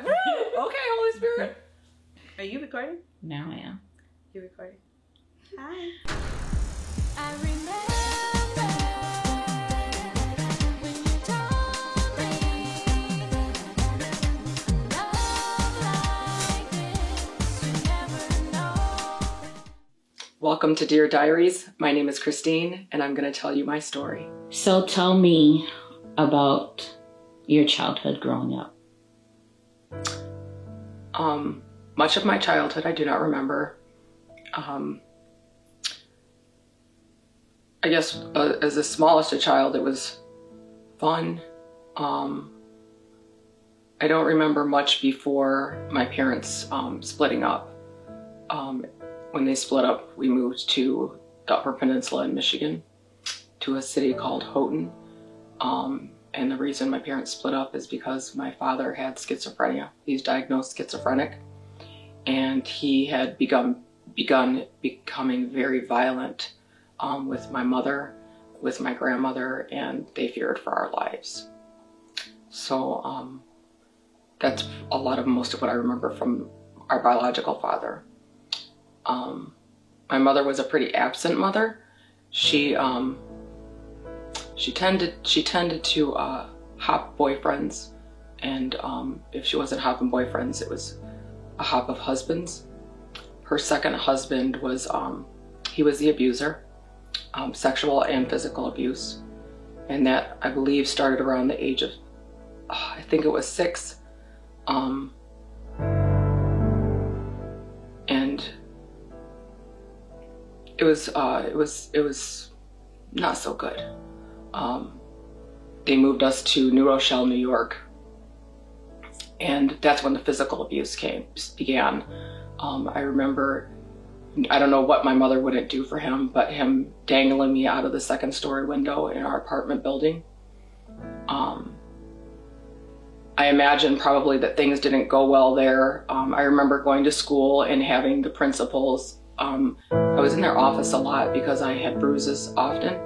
Woo! Okay, Holy Spirit. Are you recording? Now I am. You're recording. Hi. I remember when you told me love like this, you never know. Welcome to Dear Diaries. My name is Christine, and I'm going to tell you my story. So tell me about your childhood growing up. Much of my childhood I do not remember. I guess as the smallest a child, it was fun. I don't remember much before my parents splitting up. When they split up, we moved to the Upper Peninsula in Michigan, to a city called Houghton. And the reason my parents split up is because my father had schizophrenia. He's diagnosed schizophrenic, and he had begun becoming very violent with my mother, with my grandmother, and they feared for our lives. So that's most of what I remember from our biological father. My mother was a pretty absent mother. She tended to hop boyfriends, and if she wasn't hopping boyfriends, it was a hop of husbands. Her second husband was he was the abuser, sexual and physical abuse, and that I believe started around the age of I think it was 6, and it was not so good. They moved us to New Rochelle, New York, and that's when the physical abuse began. I remember, I don't know what my mother wouldn't do for him, but him dangling me out of the second-story window in our apartment building. I imagine probably that things didn't go well there. I remember going to school and having the principals. I was in their office a lot because I had bruises often.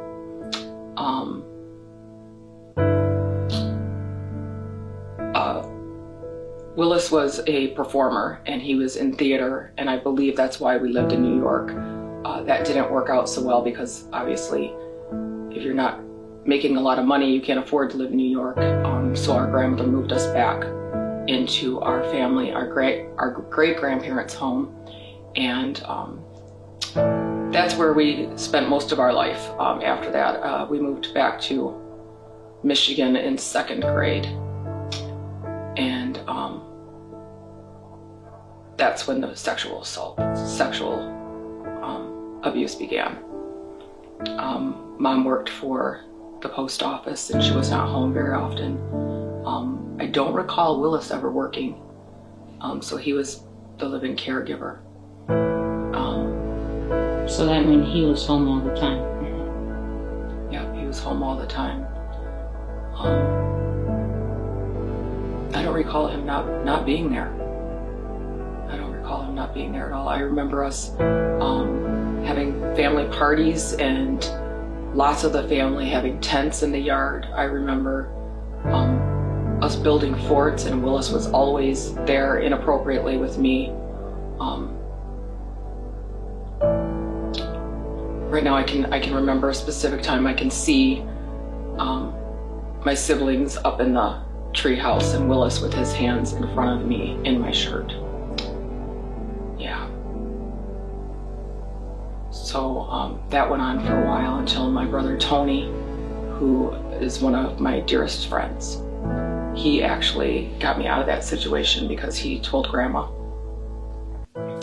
Willis was a performer, and he was in theater, and I believe that's why we lived in New York. That didn't work out so well because obviously if you're not making a lot of money, you can't afford to live in New York. So our grandmother moved us back into our family, our great-grandparents' home, and that's where we spent most of our life. After that, we moved back to Michigan in 2nd grade, and that's when the sexual abuse began. Mom worked for the post office, and she was not home very often. I don't recall Willis ever working, so he was the living caregiver. So that meant he was home all the time. Yeah, he was home all the time. I don't recall him not being there. I don't recall him not being there at all. I remember us having family parties and lots of the family having tents in the yard. I remember us building forts, and Willis was always there inappropriately with me. Right now I can remember a specific time. I can see my siblings up in the treehouse and Willis with his hands in front of me in my shirt. Yeah. So that went on for a while until my brother Tony, who is one of my dearest friends, he actually got me out of that situation because he told Grandma.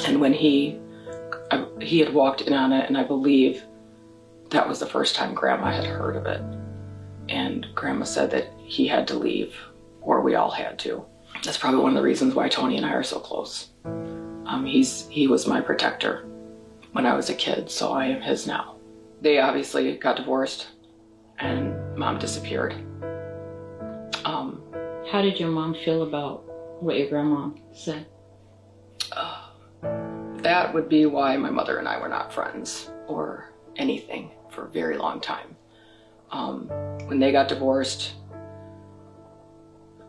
And when he had walked in on it, and I believe that was the first time Grandma had heard of it. And Grandma said that he had to leave, or we all had to. That's probably one of the reasons why Tony and I are so close. He was my protector when I was a kid, so I am his now. They obviously got divorced, and Mom disappeared. How did your mom feel about what your grandma said? That would be why my mother and I were not friends or anything for a very long time. When they got divorced,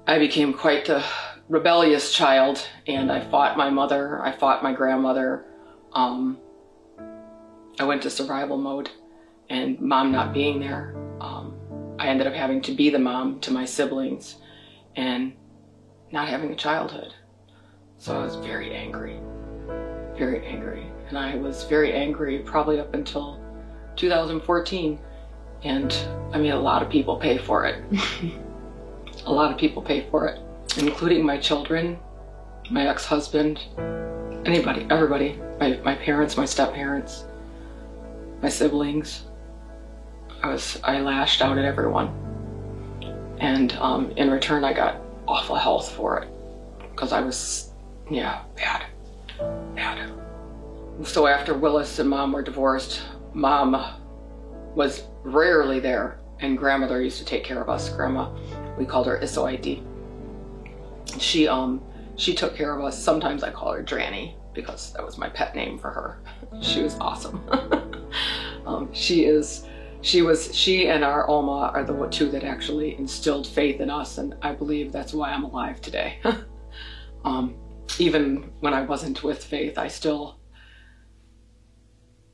I became quite the rebellious child, and I fought my mother, I fought my grandmother. I went to survival mode, and mom not being there, I ended up having to be the mom to my siblings and not having a childhood. So I was very angry. And I was very angry probably up until 2014. And I mean, a lot of people pay for it. A lot of people pay for it, including my children, my ex-husband, anybody, everybody, my parents, my step-parents, my siblings. I lashed out at everyone. And in return, I got awful health for it because I was, bad. So after Willis and mom were divorced, mom was rarely there, and grandmother used to take care of us. Grandma, we called her SOID. She took care of us. Sometimes I call her Dranny because that was my pet name for her. She was awesome. She and our Oma are the two that actually instilled faith in us, and I believe that's why I'm alive today. Even when I wasn't with faith, the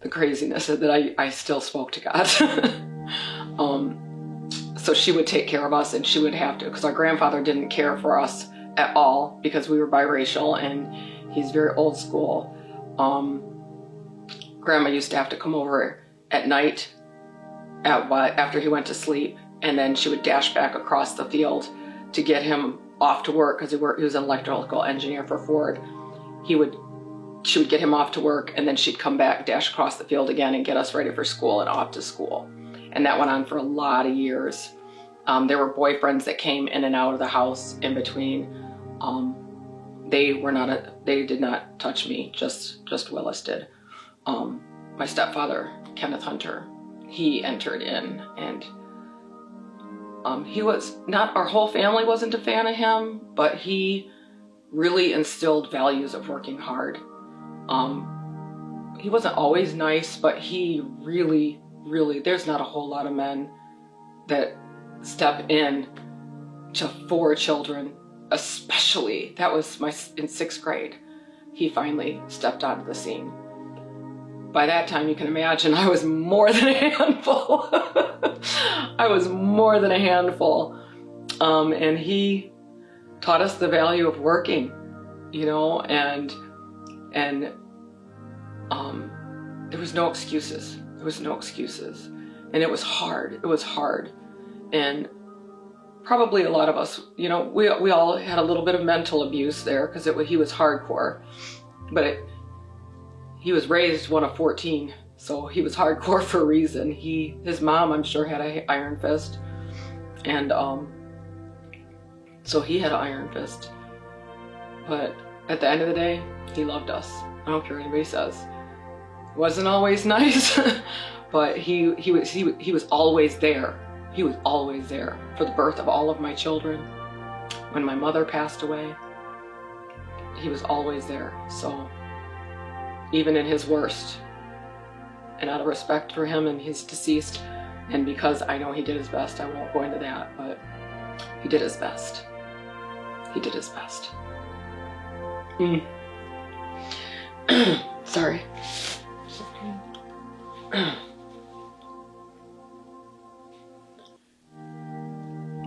craziness that I still spoke to God. So she would take care of us, and she would have to, because our grandfather didn't care for us at all because we were biracial and he's very old school. Grandma used to have to come over at night after he went to sleep, and then she would dash back across the field to get him off to work because he was an electrical engineer for Ford. She would get him off to work, and then she'd come back, dash across the field again, and get us ready for school and off to school. And that went on for a lot of years. There were boyfriends that came in and out of the house in between. They did not touch me, just Willis did. My stepfather, Kenneth Hunter, he entered in, and he was not, our whole family wasn't a fan of him, but he really instilled values of working hard. He wasn't always nice, but he really, there's not a whole lot of men that step in to 4 children, especially, that was in 6th grade. He finally stepped onto the scene. By that time, you can imagine I was more than a handful. I was more than a handful. And he taught us the value of working, and there was no excuses. And it was hard. And probably a lot of us, we all had a little bit of mental abuse there because he was hardcore. But he was raised one of 14, so he was hardcore for a reason. His mom, I'm sure, had an iron fist. And so he had an iron fist. But at the end of the day, he loved us. I don't care what anybody says. Wasn't always nice, but he was always there. He was always there for the birth of all of my children. When my mother passed away, he was always there. So even in his worst, and out of respect for him, and he's deceased, and because I know he did his best, I won't go into that, but he did his best. Sorry.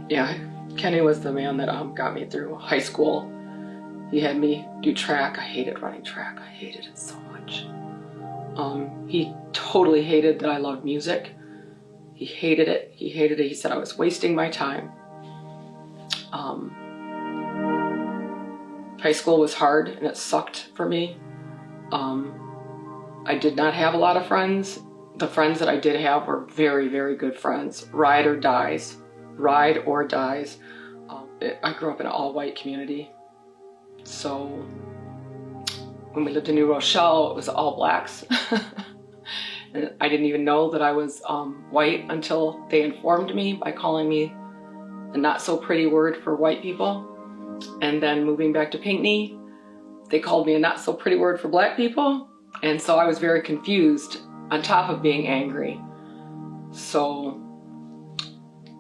Yeah, Kenny was the man that got me through high school. He had me do track. I hated running track. I hated it so much. He totally hated that I loved music. He hated it. He said I was wasting my time. High school was hard and it sucked for me. I did not have a lot of friends. The friends that I did have were very, very good friends. Ride or dies. I grew up in an all-white community. So when we lived in New Rochelle, it was all blacks. And I didn't even know that I was white until they informed me by calling me a not so pretty word for white people. And then moving back to Pinckney, they called me a not so pretty word for black people. And so I was very confused on top of being angry. So,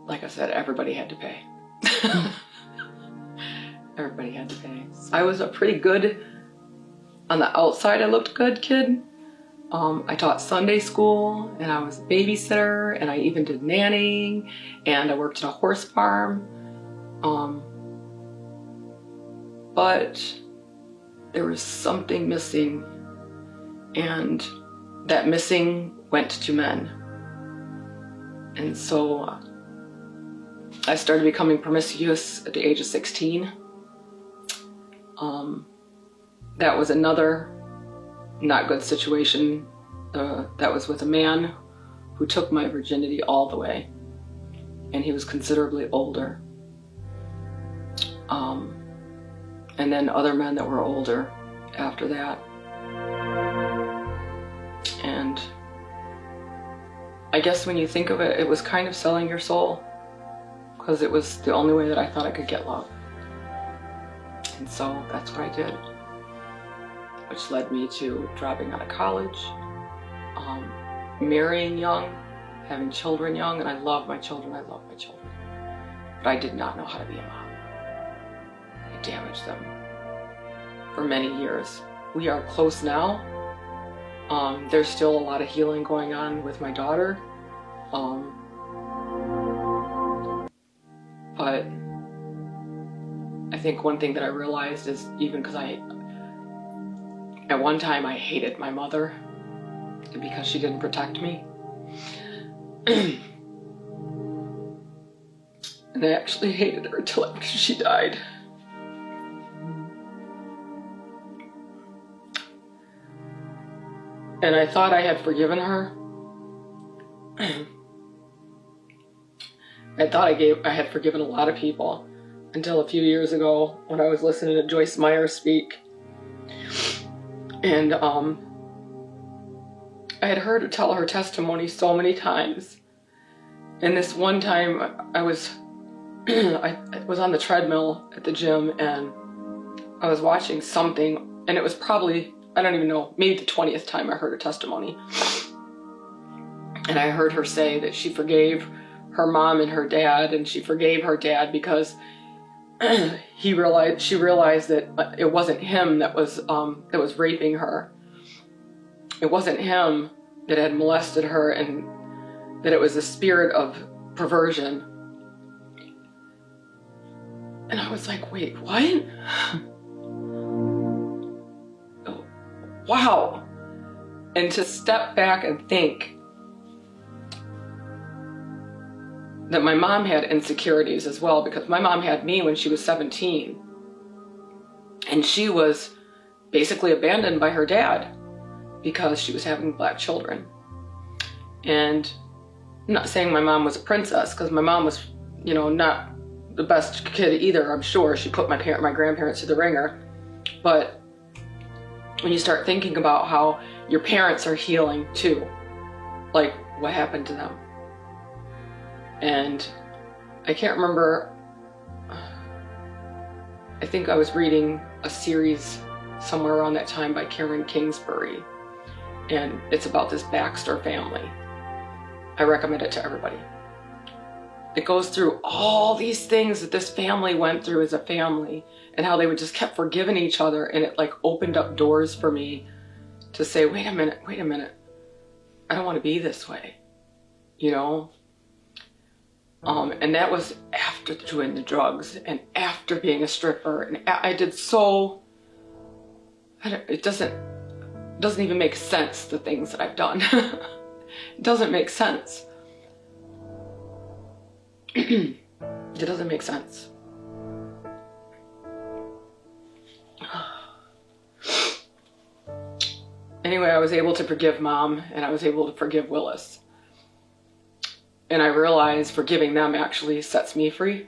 like I said, everybody had to pay. Everybody had to pay. I was a pretty good, on the outside I looked good kid. I taught Sunday school, and I was a babysitter, and I even did nannying, and I worked at a horse farm. But there was something missing, and that missing went to men. And so I started becoming promiscuous at the age of 16. That was another not good situation. That was with a man who took my virginity all the way, and he was considerably older. And then other men that were older after that. And I guess when you think of it, it was kind of selling your soul, because it was the only way that I thought I could get love. And so that's what I did, which led me to dropping out of college, marrying young, having children young, and I love my children, but I did not know how to be a mom. I damaged them for many years. We are close now. There's still a lot of healing going on with my daughter, but I think one thing that I realized is, even because at one time I hated my mother because she didn't protect me. And I actually hated her until after she died. And I thought I had forgiven her. I thought I had forgiven a lot of people, until a few years ago when I was listening to Joyce Meyer speak. And I had heard her tell her testimony so many times. And this one time I was on the treadmill at the gym, and I was watching something, and it was probably, I don't even know, maybe the 20th time I heard her testimony. And I heard her say that she forgave her mom and her dad, and she forgave her dad because she realized that it wasn't him that was raping her. It wasn't him that had molested her, and that it was a spirit of perversion. And I was like, wait, what? Oh, wow. And to step back and think that my mom had insecurities as well, because my mom had me when she was 17. And she was basically abandoned by her dad because she was having black children. And I'm not saying my mom was a princess, because my mom was, not the best kid either, I'm sure. She put my grandparents through the ringer. But when you start thinking about how your parents are healing too, like what happened to them. And I can't remember, I think I was reading a series somewhere around that time by Karen Kingsbury, and it's about this Baxter family. I recommend it to everybody. It goes through all these things that this family went through as a family, and how they would just kept forgiving each other, and it like opened up doors for me to say, wait a minute, I don't want to be this way, and that was after doing the drugs and after being a stripper, and I did it doesn't even make sense, the things that I've done. It doesn't make sense. It doesn't make sense. Anyway, I was able to forgive Mom, and I was able to forgive Willis. And I realized forgiving them actually sets me free.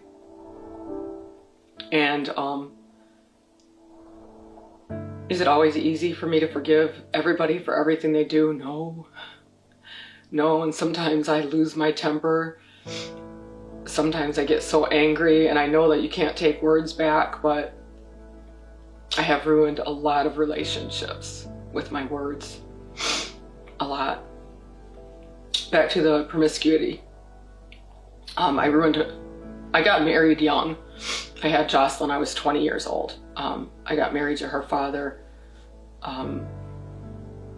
And is it always easy for me to forgive everybody for everything they do? No, and sometimes I lose my temper. Sometimes I get so angry, and I know that you can't take words back, but I have ruined a lot of relationships with my words. A lot. Back to the promiscuity. I got married young. I had Jocelyn, I was 20 years old. I got married to her father.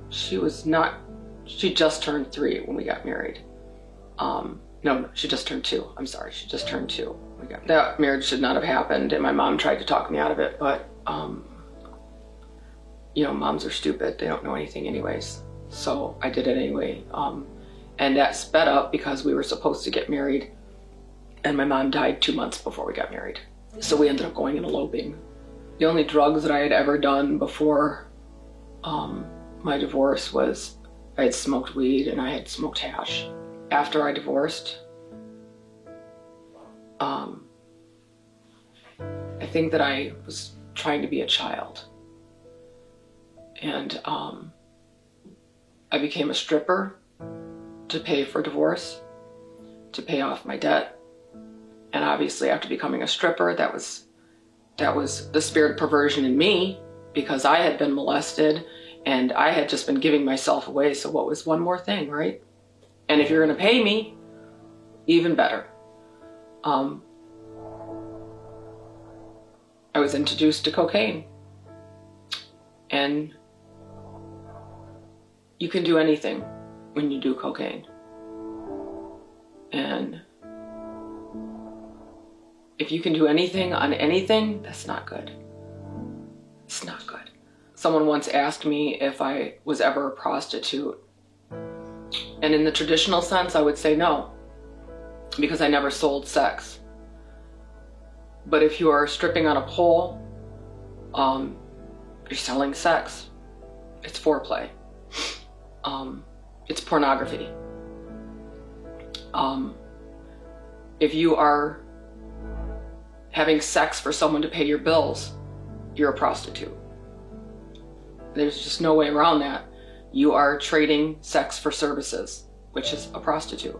She just turned 3 when we got married. No, she just turned 2. I'm sorry, she just turned 2. That marriage should not have happened, and my mom tried to talk me out of it, but moms are stupid. They don't know anything anyways. So I did it anyway. And that sped up because we were supposed to get married, and my mom died 2 months before we got married. So we ended up going and eloping. The only drugs that I had ever done before my divorce was I had smoked weed and I had smoked hash. After I divorced, I think that I was trying to be a child. And I became a stripper to pay for divorce, to pay off my debt. And obviously after becoming a stripper, that was the spirit perversion in me, because I had been molested and I had just been giving myself away. So what was one more thing, right? And if you're going to pay me, even better. I was introduced to cocaine. And you can do anything when you do cocaine. And if you can do anything on anything, that's not good. It's not good. Someone once asked me if I was ever a prostitute. And in the traditional sense, I would say no, because I never sold sex. But if you are stripping on a pole, you're selling sex. It's foreplay. It's pornography. If you are having sex for someone to pay your bills, you're a prostitute. There's just no way around that. You are trading sex for services, which is a prostitute.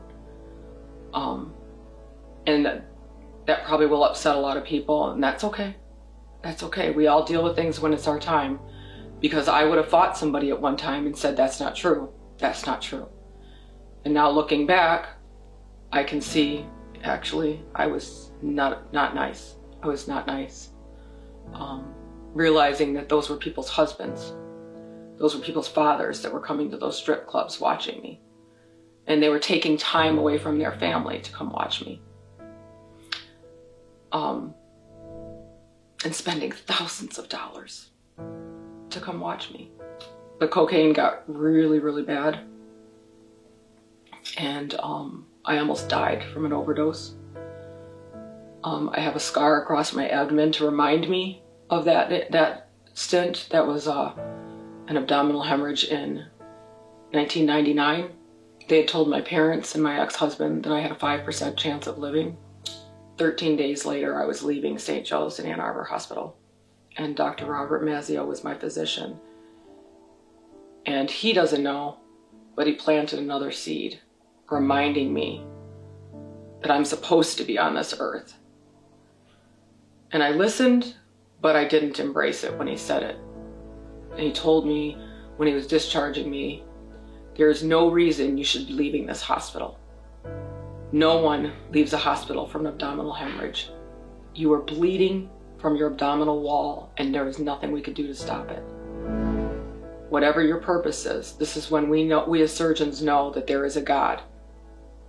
And that probably will upset a lot of people, and that's okay. That's okay. We all deal with things when it's our time. Because I would have fought somebody at one time and said, that's not true. That's not true. And now looking back, I can see, actually, I was not nice. I was not nice. Realizing that those were people's husbands. Those were people's fathers that were coming to those strip clubs watching me. And they were taking time away from their family to come watch me. And spending thousands of dollars to come watch me. The cocaine got really, really bad. And I almost died from an overdose. I have a scar across my abdomen to remind me of that stint. That was an abdominal hemorrhage in 1999. They had told my parents and my ex-husband that I had a 5% chance of living. 13 days later, I was leaving St. Joe's in Ann Arbor Hospital. And Dr. Robert Mazzio was my physician. And he doesn't know, but he planted another seed, reminding me that I'm supposed to be on this earth. And I listened, but I didn't embrace it when he said it. And he told me when he was discharging me, there is no reason you should be leaving this hospital. No one leaves a hospital from an abdominal hemorrhage. You are bleeding from your abdominal wall, and there is nothing we could do to stop it. Whatever your purpose is, this is when we as surgeons know that there is a God.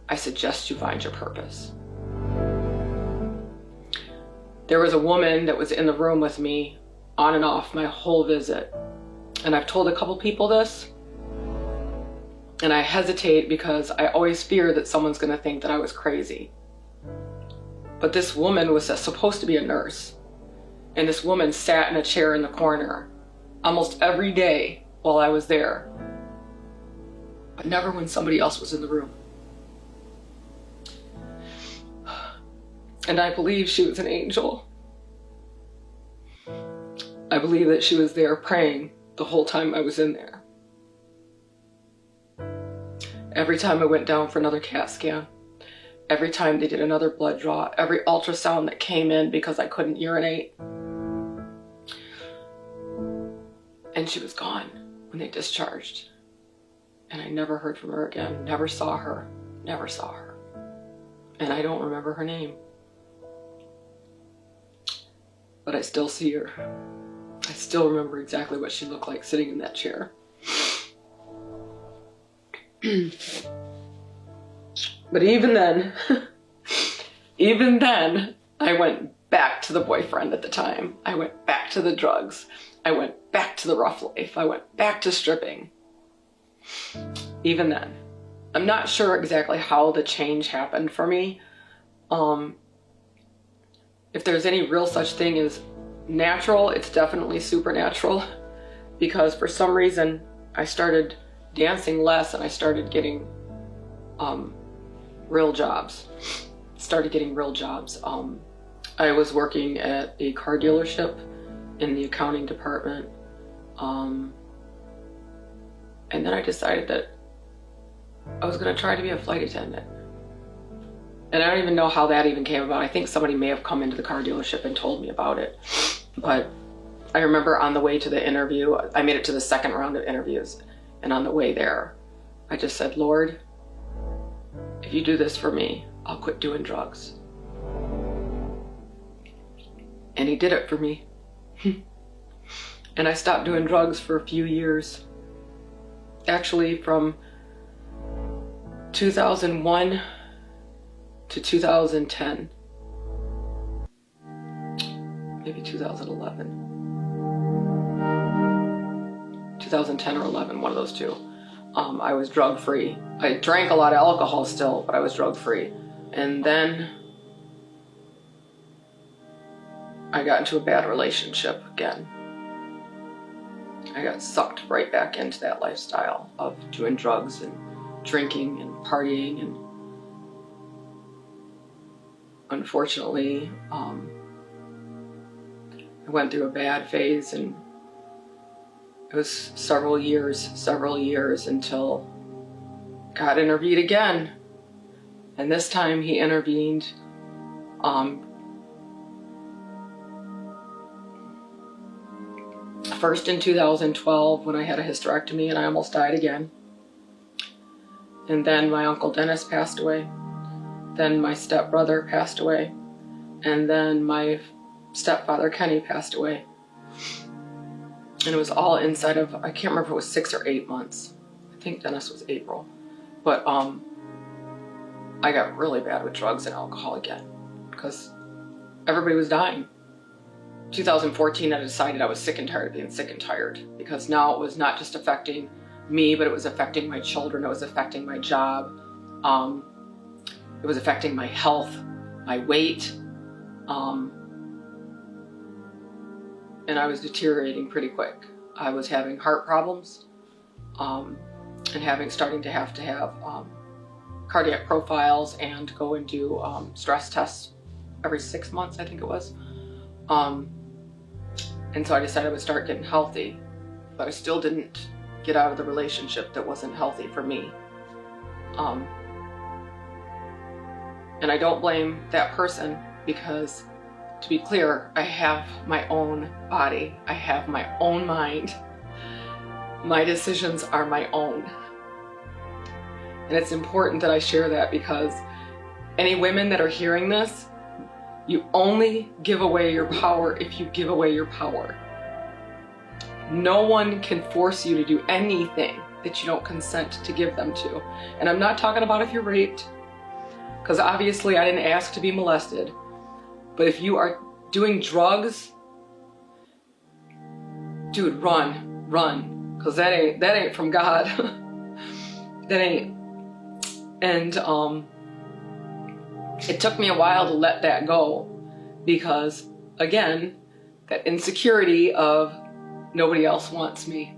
I suggest you find your purpose. There was a woman that was in the room with me on and off my whole visit. And I've told a couple people this, and I hesitate because I always fear that someone's going to think that I was crazy. But this woman was supposed to be a nurse. And this woman sat in a chair in the corner almost every day while I was there, but never when somebody else was in the room. And I believe she was an angel. I believe that she was there praying the whole time I was in there. Every time I went down for another CAT scan, every time they did another blood draw, every ultrasound that came in because I couldn't urinate. And she was gone when they discharged. And I never heard from her again, never saw her. And I don't remember her name. but I still see her. I still remember exactly what she looked like sitting in that chair. But even then, I went back to the boyfriend at the time. I went back to the drugs. I went back to the rough life. I went back to stripping. Even then. I'm not sure exactly how the change happened for me. If there's any real such thing as natural, it's definitely supernatural. Because for some reason, I started dancing less and I started getting real jobs. I was working at a car dealership in the accounting department. And then I decided that I was going to try to be a flight attendant. And I don't even know how that even came about. I think somebody may have come into the car dealership and told me about it. But I remember on the way to the interview, I made it to the second round of interviews. And on the way there, I just said, Lord, if you do this for me, I'll quit doing drugs. And he did it for me. And I stopped doing drugs for a few years. Actually, from 2001 to 2010. Maybe 2011. 2010 or 11, one of those two. I was drug free. I drank a lot of alcohol still, but I was drug free. And then I got into a bad relationship again. I got sucked right back into that lifestyle of doing drugs and drinking and partying, and unfortunately, I went through a bad phase, and it was several years until God intervened again. And this time he intervened first in 2012 when I had a hysterectomy and I almost died again. And then my Uncle Dennis passed away. Then my stepbrother passed away. And then my stepfather Kenny passed away. And it was all inside of, I can't remember if it was 6 or 8 months. I think Dennis was April. But I got really bad with drugs and alcohol again because everybody was dying. 2014, I decided I was sick and tired of being sick and tired, because now it was not just affecting me, but it was affecting my children. It was affecting my job. It was affecting my health, my weight. And I was deteriorating pretty quick. I was having heart problems, and starting to have cardiac profiles and go and do stress tests every 6 months, I think it was. And so I decided I would start getting healthy, but I still didn't get out of the relationship that wasn't healthy for me. And I don't blame that person, because, to be clear, I have my own body. I have my own mind. My decisions are my own. And it's important that I share that, because any women that are hearing this, you only give away your power if you give away your power. No one can force you to do anything that you don't consent to give them to. And I'm not talking about if you're raped, because obviously I didn't ask to be molested. But if you are doing drugs, dude, run, because that ain't from God. That ain't. And it took me a while to let that go, because again, that insecurity of nobody else wants me.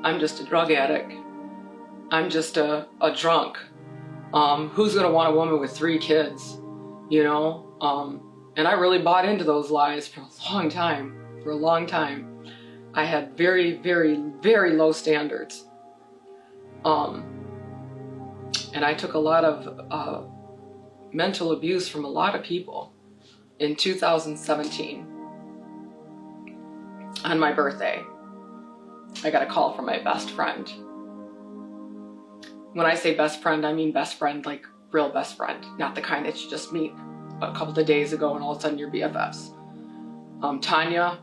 I'm just a drug addict. I'm just a drunk. Who's gonna want a woman with 3 kids? You know? And I really bought into those lies for a long time. I had very, very, very low standards. And I took a lot of mental abuse from a lot of people. In 2017, on my birthday, I got a call from my best friend. When I say best friend, I mean best friend, like real best friend, not the kind that you just meet a couple of days ago and all of a sudden you're BFFs. Tanya.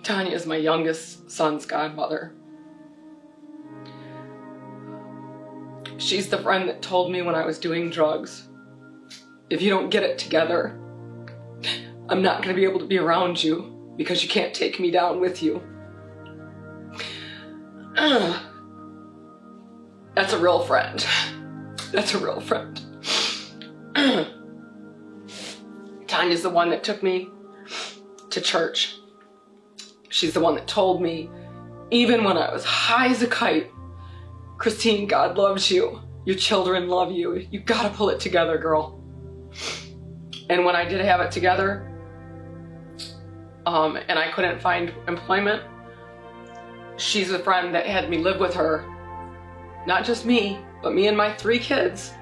Tanya is my youngest son's godmother. She's the friend that told me when I was doing drugs, if you don't get it together, I'm not going to be able to be around you because you can't take me down with you. That's a real friend. That's a real friend. Tanya's the one that took me to church. She's the one that told me, even when I was high as a kite, Christine, God loves you. Your children love you. You gotta pull it together, girl. And when I did have it together, and I couldn't find employment, she's a friend that had me live with her, not just me, but me and my 3 kids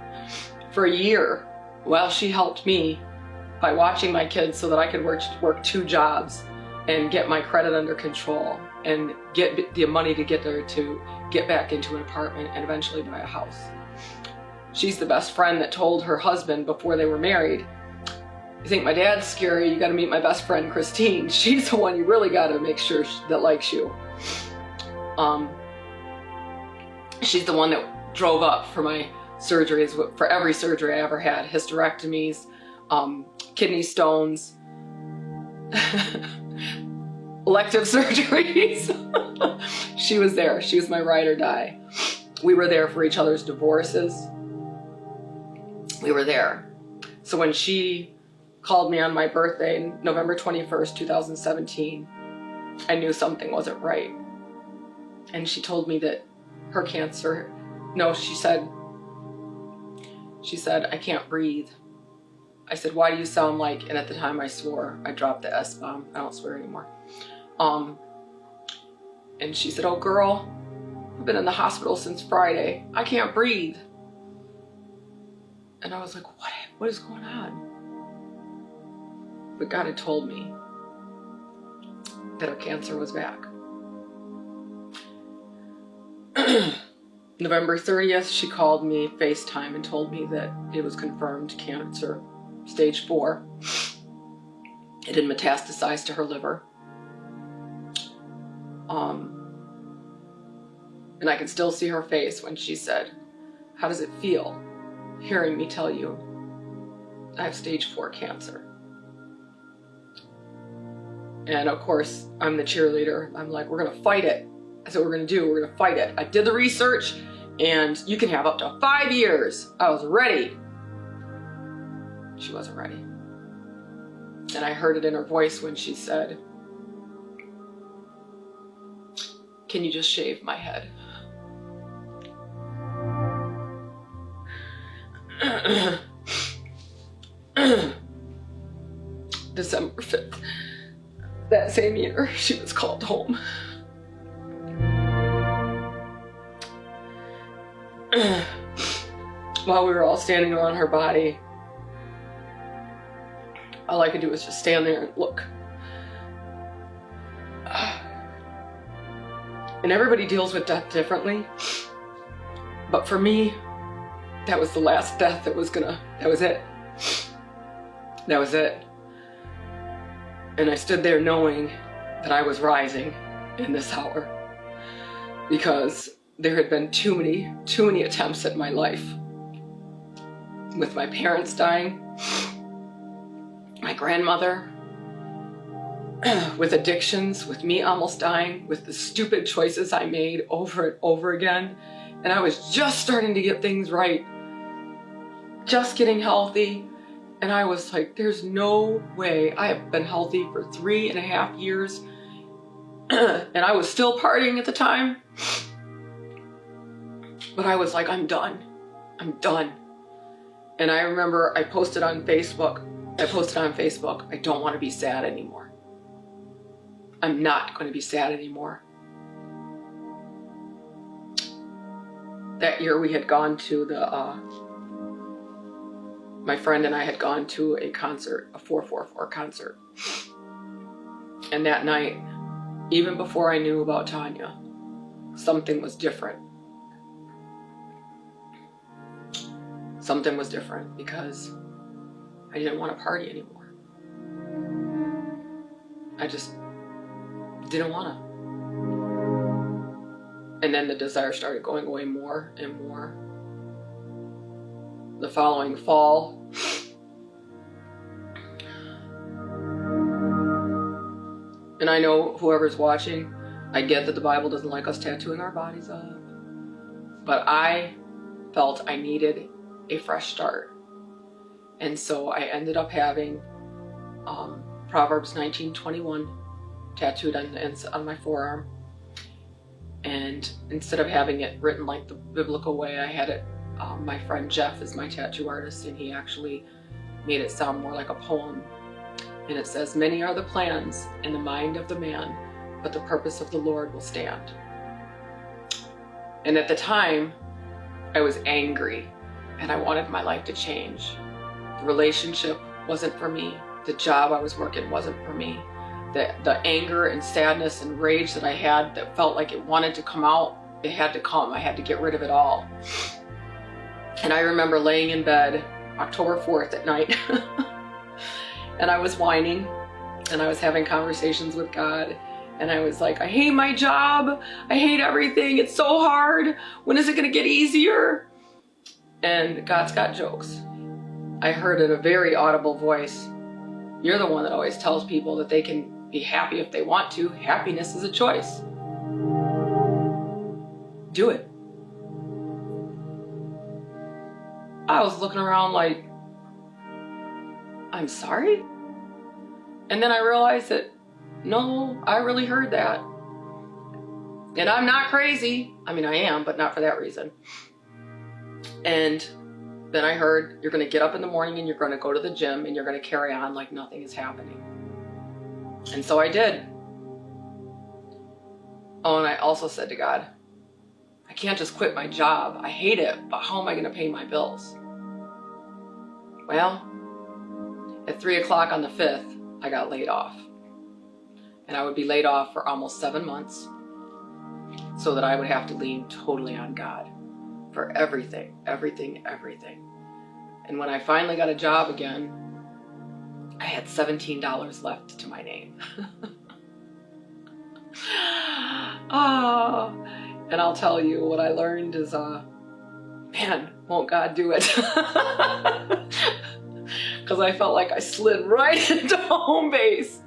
for a year while she helped me by watching my kids so that I could work 2 jobs and get my credit under control and get the money to get there to get back into an apartment and eventually buy a house. She's the best friend that told her husband before they were married, you think my dad's scary, you gotta meet my best friend Christine. She's the one you really gotta make sure that likes you. She's the one that drove up for my surgeries, for every surgery I ever had, hysterectomies, kidney stones, elective surgeries. She was there. She was my ride or die. We were there for each other's divorces. We were there. So when she called me on my birthday, November 21st, 2017, I knew something wasn't right. And she told me that her cancer, no, she said, I can't breathe. I said, why do you sound like, and at the time I swore, I dropped the S-bomb, I don't swear anymore. And she said, oh girl, I've been in the hospital since Friday. I can't breathe. And I was like, what is going on? But God had told me that her cancer was back. November 30th, she called me FaceTime and told me that it was confirmed cancer, stage 4. It had metastasized to her liver. And I can still see her face when she said, how does it feel hearing me tell you I have stage 4 cancer? And of course, I'm the cheerleader. I'm like, we're gonna fight it. That's what we're gonna do, we're gonna fight it. I did the research and you can have up to 5 years. I was ready. She wasn't ready. And I heard it in her voice when she said, can you just shave my head? December 5th, that same year, she was called home. While we were all standing around her body, all I could do was just stand there and look. And everybody deals with death differently, but for me, that was the last death that was it. That was it. And I stood there knowing that I was rising in this hour because there had been too many attempts at my life. With my parents dying, my grandmother, with addictions, with me almost dying, with the stupid choices I made over and over again. And I was just starting to get things right, just getting healthy. And I was like, there's no way. I have been healthy for 3.5 years. And I was still partying at the time. But I was like, I'm done. I'm done. And I remember I posted on Facebook, I don't want to be sad anymore. I'm not going to be sad anymore. That year we had gone to my friend and I had gone to a concert, a 444 concert. And that night, even before I knew about Tanya, something was different. something was different because I didn't want to party anymore. I just didn't want to. And then the desire started going away more and more. The following fall, and I know whoever's watching, I get that the Bible doesn't like us tattooing our bodies up, but I felt I needed a fresh start. And so I ended up having Proverbs 19:21 tattooed on my forearm. And instead of having it written like the biblical way, I had it, my friend Jeff is my tattoo artist, and he actually made it sound more like a poem. And it says, "Many are the plans in the mind of the man, but the purpose of the Lord will stand." And at the time, I was angry and I wanted my life to change. The relationship wasn't for me. The job I was working wasn't for me. The anger and sadness and rage that I had that felt like it wanted to come out, it had to come. I had to get rid of it all. And I remember laying in bed October 4th at night and I was whining and I was having conversations with God. And I was like, I hate my job. I hate everything. It's so hard. When is it going to get easier? And God's got jokes. I heard in a very audible voice, "You're the one that always tells people that they can be happy if they want to. Happiness is a choice. Do it." I was looking around like, I'm sorry? And then I realized that, no, I really heard that. And I'm not crazy. I mean, I am, but not for that reason. And then I heard, you're going to get up in the morning and you're going to go to the gym and you're going to carry on like nothing is happening. And so I did. Oh, and I also said to God, I can't just quit my job. I hate it, but how am I going to pay my bills? Well, at 3 o'clock on the 5th, I got laid off. And I would be laid off for almost 7 months so that I would have to lean totally on God for everything, everything, everything. And when I finally got a job again, I had $17 left to my name. Oh, and I'll tell you what I learned is, man, won't God do it? Because I felt like I slid right into home base.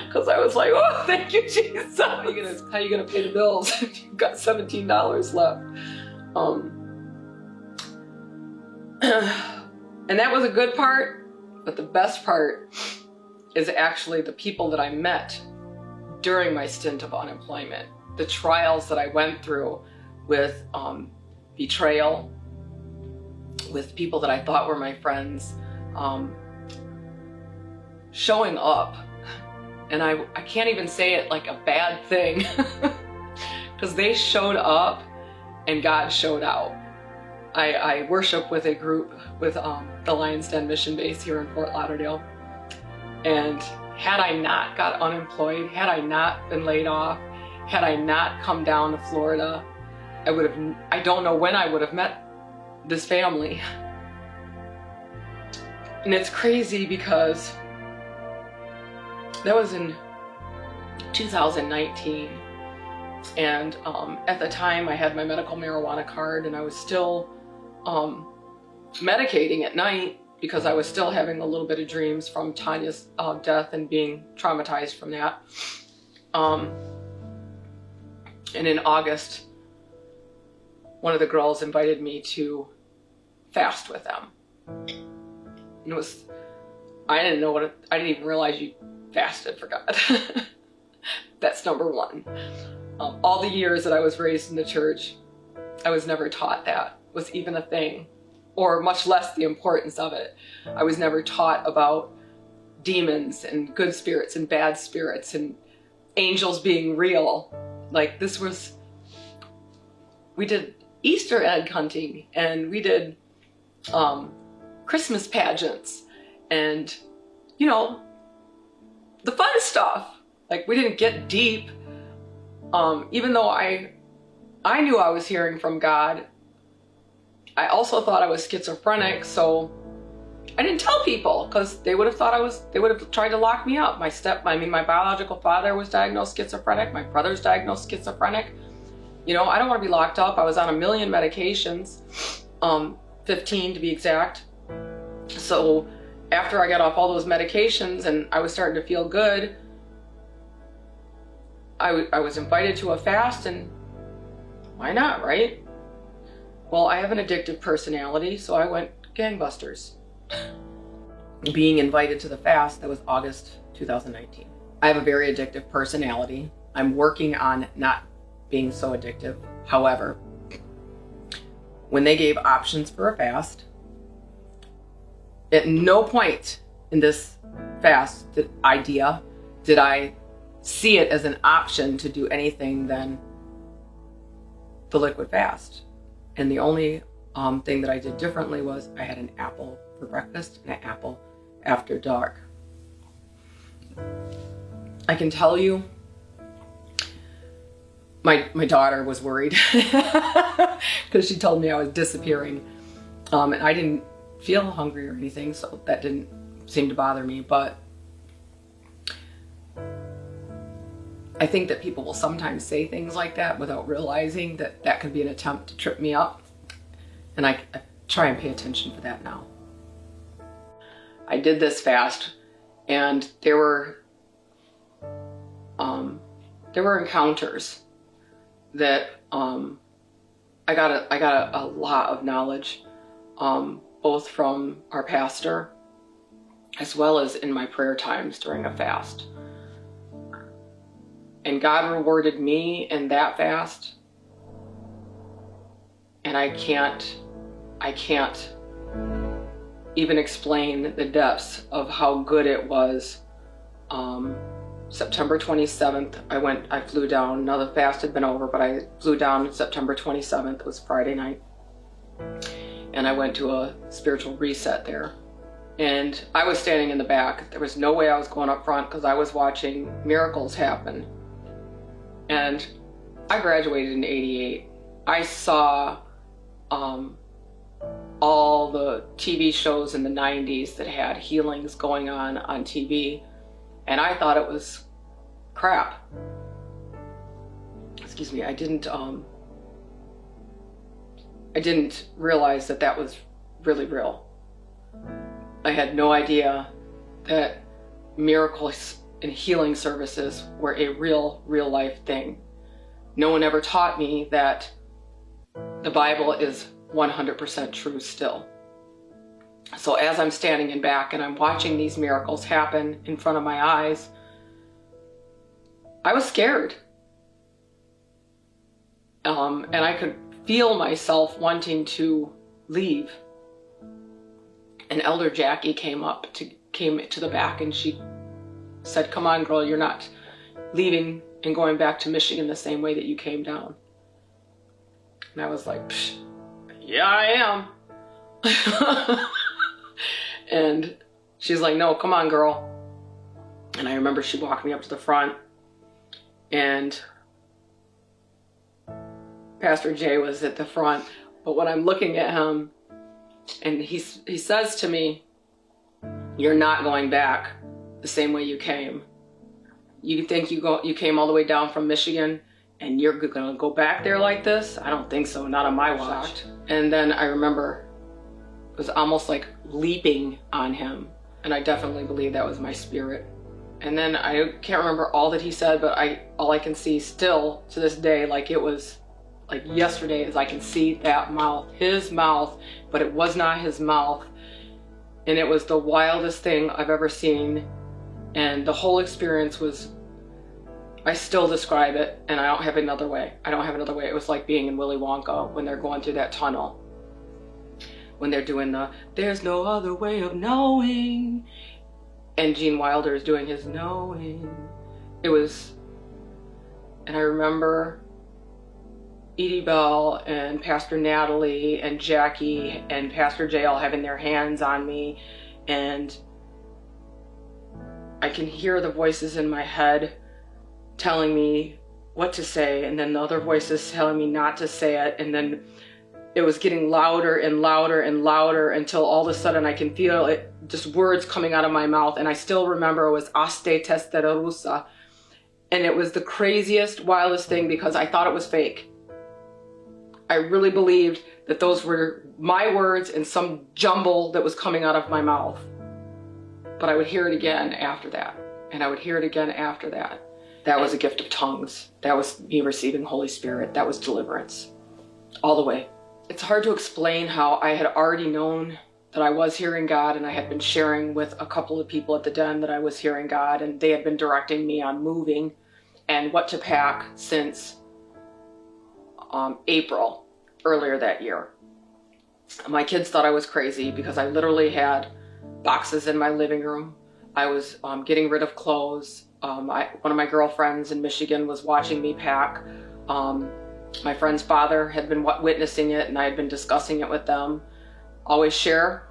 Because I was like, oh, thank you, Jesus. How are you gonna pay the bills if you've got $17 left? And that was a good part, but the best part is actually the people that I met during my stint of unemployment. The trials that I went through with betrayal, with people that I thought were my friends, showing up. And I can't even say it like a bad thing because they showed up and God showed out. I worship with a group with the Lion's Den mission base here in Fort Lauderdale. And had I not got unemployed, had I not been laid off, had I not come down to Florida, I don't know when I would have met this family. And it's crazy because that was in 2019. And at the time I had my medical marijuana card and I was still medicating at night because I was still having a little bit of dreams from Tanya's death and being traumatized from that. And in August, one of the girls invited me to fast with them. And I didn't even realize you fasted for God. That's number one. All the years that I was raised in the church, I was never taught that was even a thing, or much less the importance of it. I was never taught about demons and good spirits and bad spirits and angels being real. Like we did Easter egg hunting and we did Christmas pageants and, the fun stuff. Like we didn't get deep. Even though I knew I was hearing from God, I also thought I was schizophrenic, so I didn't tell people because they would have thought they would have tried to lock me up. My biological father was diagnosed schizophrenic. My brother's diagnosed schizophrenic. You know, I don't want to be locked up. I was on a million medications, 15 to be exact. So after I got off all those medications and I was starting to feel good, I was invited to a fast, and why not, right? Well, I have an addictive personality, so I went gangbusters. Being invited to the fast, that was August 2019. I have a very addictive personality. I'm working on not being so addictive. However, when they gave options for a fast, at no point in this fast idea did I see it as an option to do anything than the liquid fast. And the only thing that I did differently was I had an apple for breakfast and an apple after dark. I can tell you, my daughter was worried because she told me I was disappearing. And I didn't feel hungry or anything, so that didn't seem to bother me. But I think that people will sometimes say things like that without realizing that that could be an attempt to trip me up. And I try and pay attention for that now. I did this fast, and there were encounters that I got a lot of knowledge, both from our pastor as well as in my prayer times during a fast. And God rewarded me in that fast, and I can't even explain the depths of how good it was. September 27th, I flew down. Now the fast had been over, but I flew down September 27th. It was Friday night. And I went to a spiritual reset there. And I was standing in the back. There was no way I was going up front because I was watching miracles happen. And I graduated in '88. I saw all the TV shows in the 90s that had healings going on TV. And I thought it was crap. Excuse me, I didn't realize that that was really real. I had no idea that miracles and healing services were a real life thing. No one ever taught me that the Bible is 100% true still. So as I'm standing in back and I'm watching these miracles happen in front of my eyes, I was scared. And I could feel myself wanting to leave. And Elder Jackie came to the back, and she said, "Come on, girl, you're not leaving and going back to Michigan the same way that you came down." And I was like, "Psh, yeah, I am." And she's like, "No, come on, girl." And I remember she walked me up to the front, and Pastor Jay was at the front. But when I'm looking at him, and he says to me, "You're not going back the same way you came. You think you came all the way down from Michigan and you're gonna go back there like this? I don't think so, not on my watch." And then I remember it was almost like leaping on him, and I definitely believe that was my spirit. And then I can't remember all that he said, but all I can see still to this day, like it was like yesterday, is I can see that mouth, his mouth, but it was not his mouth. And it was the wildest thing I've ever seen. And the whole experience was, I still describe it, and I don't have another way. It was like being in Willy Wonka when they're going through that tunnel. When they're doing "there's no other way of knowing," and Gene Wilder is doing his knowing. And I remember Edie Bell and Pastor Natalie and Jackie and Pastor Jay all having their hands on me, and I can hear the voices in my head telling me what to say, and then the other voices telling me not to say it, and then it was getting louder and louder and louder until all of a sudden I can feel it, just words coming out of my mouth. And I still remember it was Aste Testerusa. And it was the craziest, wildest thing because I thought it was fake. I really believed that those were my words and some jumble that was coming out of my mouth. But I would hear it again after that. And I would hear it again after that. That was a gift of tongues. That was me receiving Holy Spirit. That was deliverance. All the way. It's hard to explain how I had already known that I was hearing God, and I had been sharing with a couple of people at the den that I was hearing God, and they had been directing me on moving and what to pack since April, earlier that year. My kids thought I was crazy because I literally had boxes in my living room. I was getting rid of clothes. One of my girlfriends in Michigan was watching me pack. My friend's father had been witnessing it, and I had been discussing it with them. Always share,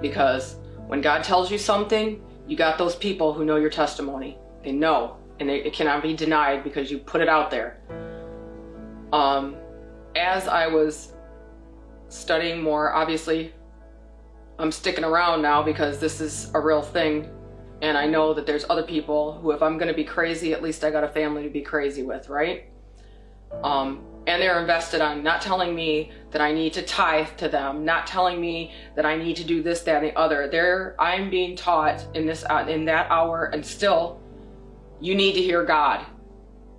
because when God tells you something, you got those people who know your testimony. They know, and it cannot be denied because you put it out there. As I was studying more, obviously, I'm sticking around now because this is a real thing. And I know that there's other people who, if I'm going to be crazy, at least I got a family to be crazy with, right? And they're invested on not telling me that I need to tithe to them, not telling me that I need to do this, that, and the other. I'm being taught in that hour, and still, you need to hear God.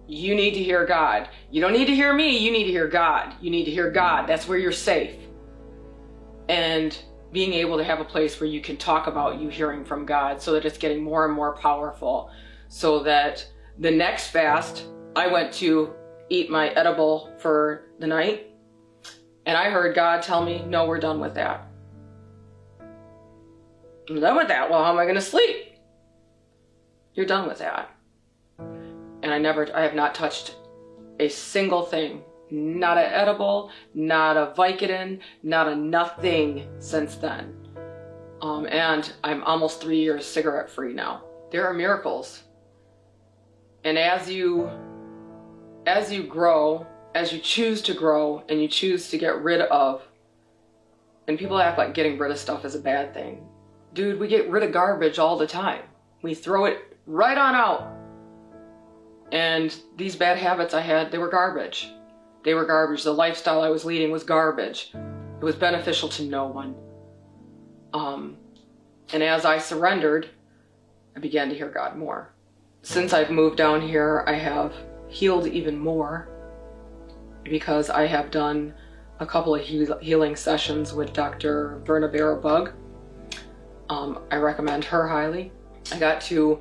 You need to hear God. You don't need to hear me, you need to hear God. You need to hear God. That's where you're safe. And being able to have a place where you can talk about you hearing from God, so that it's getting more and more powerful. So that the next fast, I went to eat my edible for the night, and I heard God tell me, no, we're done with that. I'm done with that. Well, how am I going to sleep? You're done with that. And I have not touched a single thing. Not an edible, not a Vicodin, not a nothing since then. And I'm almost 3 years cigarette free now. There are miracles. And as you grow, as you choose to grow, and you choose to get rid of, and people act like getting rid of stuff is a bad thing. Dude, we get rid of garbage all the time. We throw it right on out. And these bad habits I had, they were garbage. They were garbage. The lifestyle I was leading was garbage. It was beneficial to no one. And as I surrendered, I began to hear God more. Since I've moved down here, I have healed even more, because I have done a couple of healing sessions with Dr. Verna Barabug. I recommend her highly. I got to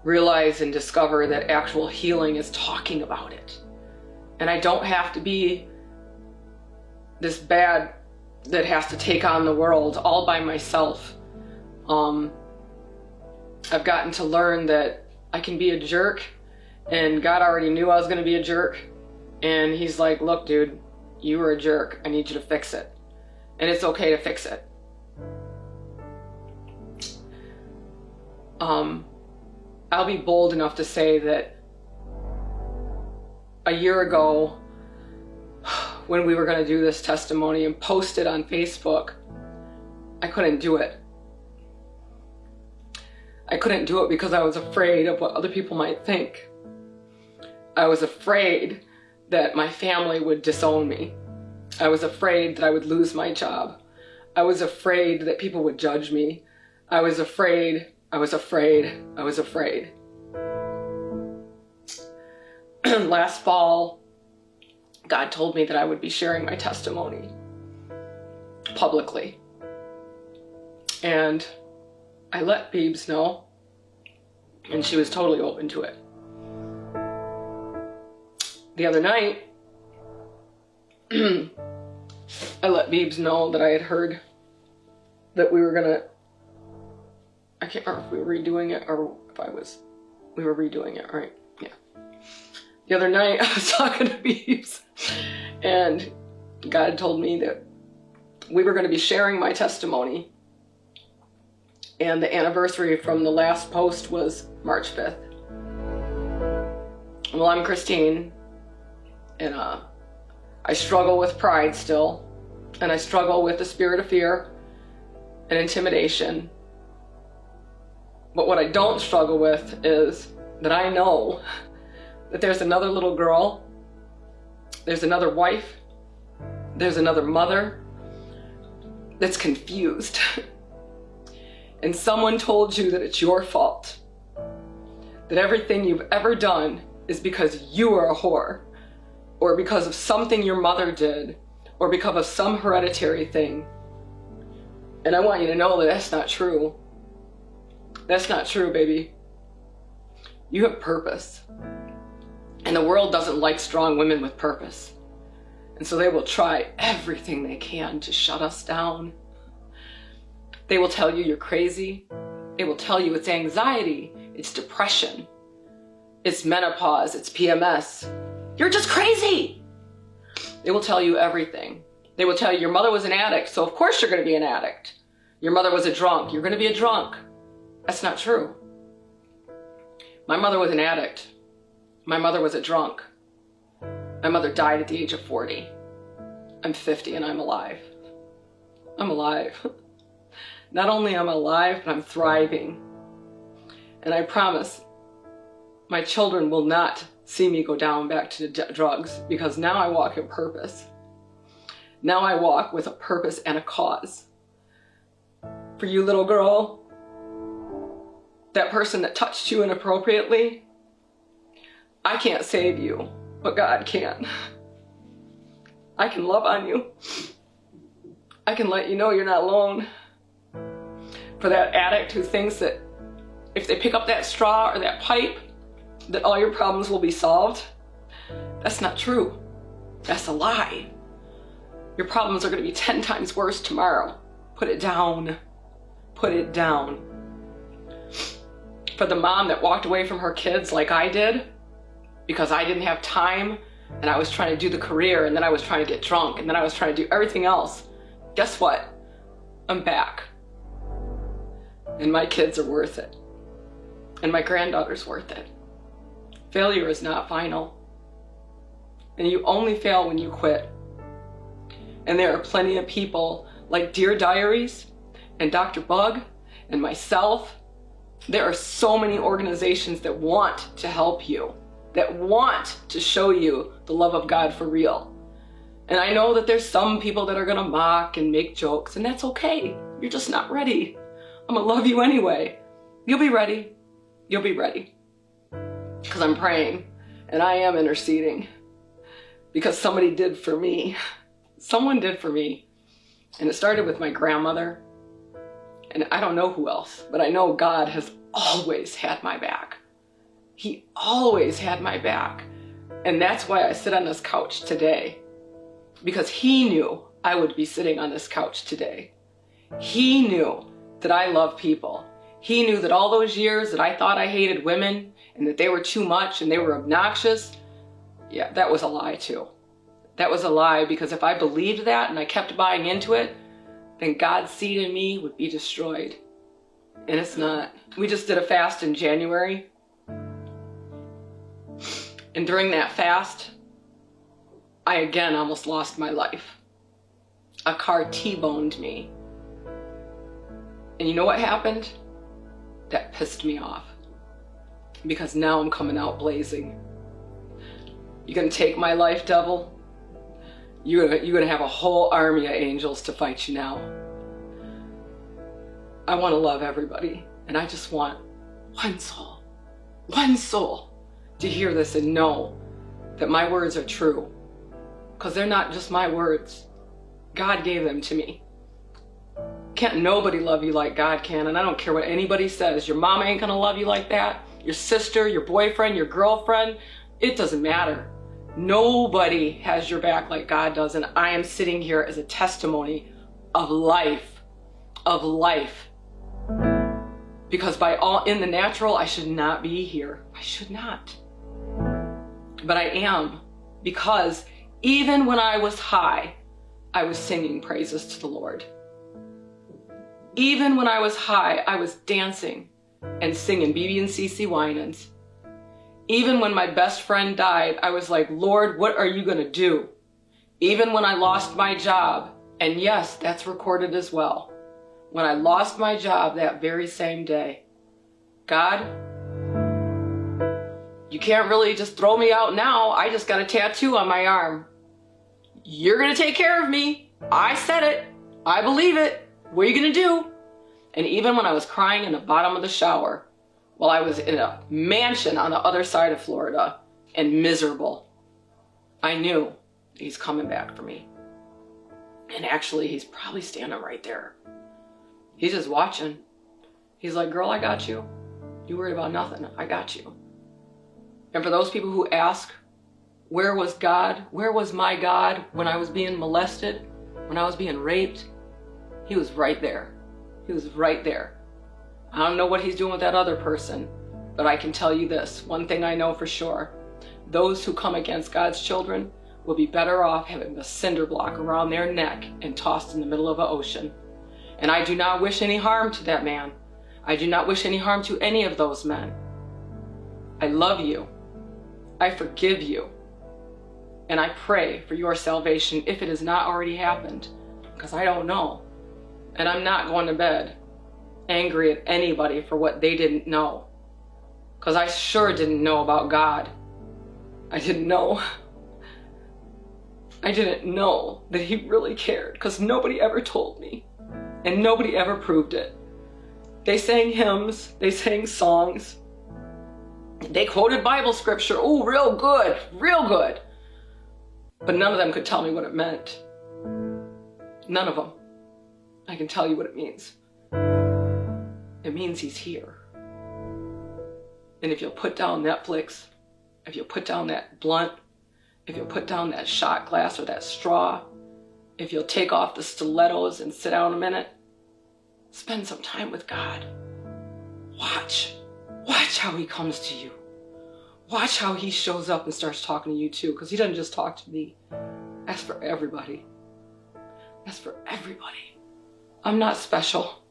realize and discover that actual healing is talking about it. And I don't have to be this bad that has to take on the world all by myself. I've gotten to learn that I can be a jerk, and God already knew I was going to be a jerk. And he's like, look, dude, you were a jerk. I need you to fix it. And it's okay to fix it. I'll be bold enough to say that a year ago, when we were going to do this testimony and post it on Facebook, I couldn't do it. I couldn't do it because I was afraid of what other people might think. I was afraid that my family would disown me. I was afraid that I would lose my job. I was afraid that people would judge me. I was afraid. Last fall, God told me that I would be sharing my testimony publicly. And I let Beebs know, and she was totally open to it. The other night, I let Beebs know that I had heard that we were gonna, I can't remember if we were redoing it or if we were redoing it, right? Yeah. The other night, I was talking to Beebs, and God told me that we were going to be sharing my testimony, and the anniversary from the last post was March 5th. Well, I'm Christine, and I struggle with pride still, and I struggle with the spirit of fear and intimidation. But what I don't struggle with is that I know that there's another little girl, there's another wife, there's another mother that's confused. And someone told you that it's your fault, that everything you've ever done is because you are a whore, or because of something your mother did, or because of some hereditary thing. And I want you to know that that's not true. That's not true, baby. You have purpose. And the world doesn't like strong women with purpose. And so they will try everything they can to shut us down. They will tell you you're crazy. They will tell you it's anxiety, it's depression, it's menopause, it's PMS. You're just crazy. They will tell you everything. They will tell you your mother was an addict, so of course you're going to be an addict. Your mother was a drunk, you're going to be a drunk. That's not true. My mother was an addict. My mother was a drunk. My mother died at the age of 40. I'm 50 and I'm alive. I'm alive. Not only am I alive, but I'm thriving. And I promise my children will not see me go down back to drugs, because now I walk in purpose. Now I walk with a purpose and a cause. For you, little girl, that person that touched you inappropriately, I can't save you, but God can. I can love on you. I can let you know you're not alone. For that addict who thinks that if they pick up that straw or that pipe, that all your problems will be solved, that's not true. That's a lie. Your problems are going to be 10 times worse tomorrow. Put it down. Put it down. For the mom that walked away from her kids like I did, because I didn't have time, and I was trying to do the career, and then I was trying to get drunk, and then I was trying to do everything else, guess what? I'm back. And my kids are worth it. And my granddaughter's worth it. Failure is not final. And you only fail when you quit. And there are plenty of people like Dear Diaries and Dr. Bug and myself. There are so many organizations that want to help you, that want to show you the love of God for real. And I know that there's some people that are gonna mock and make jokes, and that's okay. You're just not ready. I'm gonna love you anyway. You'll be ready. You'll be ready. Because I'm praying and I am interceding. Because somebody did for me. Someone did for me. And it started with my grandmother. And I don't know who else, but I know God has always had my back. He always had my back. And that's why I sit on this couch today. Because He knew I would be sitting on this couch today. He knew that I love people. He knew that all those years that I thought I hated women and that they were too much and they were obnoxious, yeah, that was a lie too. That was a lie, because if I believed that and I kept buying into it, then God's seed in me would be destroyed. And it's not. We just did a fast in January. And during that fast, I again almost lost my life. A car T-boned me. And you know what happened? That pissed me off. Because now I'm coming out blazing. You gonna take my life, devil? You're gonna have a whole army of angels to fight you now. I want to love everybody, and I just want one soul to hear this and know that my words are true. Because they're not just my words. God gave them to me. Can't nobody love you like God can, and I don't care what anybody says. Your mama ain't gonna love you like that. Your sister, your boyfriend, your girlfriend, it doesn't matter. Nobody has your back like God does, and I am sitting here as a testimony of life, Because by all in the natural, I should not be here. I should not. But I am, because even when I was high, I was singing praises to the Lord. Even when I was high, I was dancing and singing BB and CC Winans. Even when my best friend died, I was like, Lord, what are you gonna do? Even when I lost my job, And yes, that's recorded as well. When I lost my job that very same day, God, you can't really just throw me out now. I just got a tattoo on my arm. You're going to take care of me. I said it. I believe it. What are you going to do? And even when I was crying in the bottom of the shower, while I was in a mansion on the other side of Florida and miserable, I knew he's coming back for me. And actually, he's probably standing right there. He's just watching. He's like, girl, I got you. You worried about nothing. I got you. And for those people who ask, where was God? Where was my God when I was being molested? When I was being raped? He was right there. He was right there. I don't know what he's doing with that other person, but I can tell you this. One thing I know for sure. Those who come against God's children will be better off having a cinder block around their neck and tossed in the middle of an ocean. And I do not wish any harm to that man. I do not wish any harm to any of those men. I love you. I forgive you. And I pray for your salvation if it has not already happened, because I don't know. And I'm not going to bed angry at anybody for what they didn't know, because I sure didn't know about God. I didn't know. I didn't know that he really cared, because nobody ever told me, and nobody ever proved it. They sang hymns, they sang songs, they quoted Bible scripture, oh, real good, real good. But none of them could tell me what it meant. None of them. I can tell you what it means. It means he's here. And if you'll put down Netflix, if you'll put down that blunt, if you'll put down that shot glass or that straw, if you'll take off the stilettos and sit down a minute, spend some time with God. Watch how he comes to you. Watch how he shows up and starts talking to you too, because he doesn't just talk to me. That's for everybody. That's for everybody. I'm not special.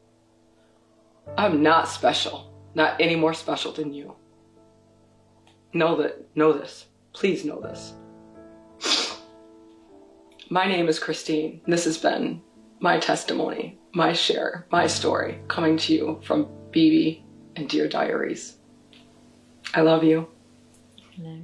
I'm not special. Not any more special than you. Know this. Please know this. My name is Christine. This has been my testimony, my share, my story, coming to you from BB and Dear Diaries. I love you. Hello.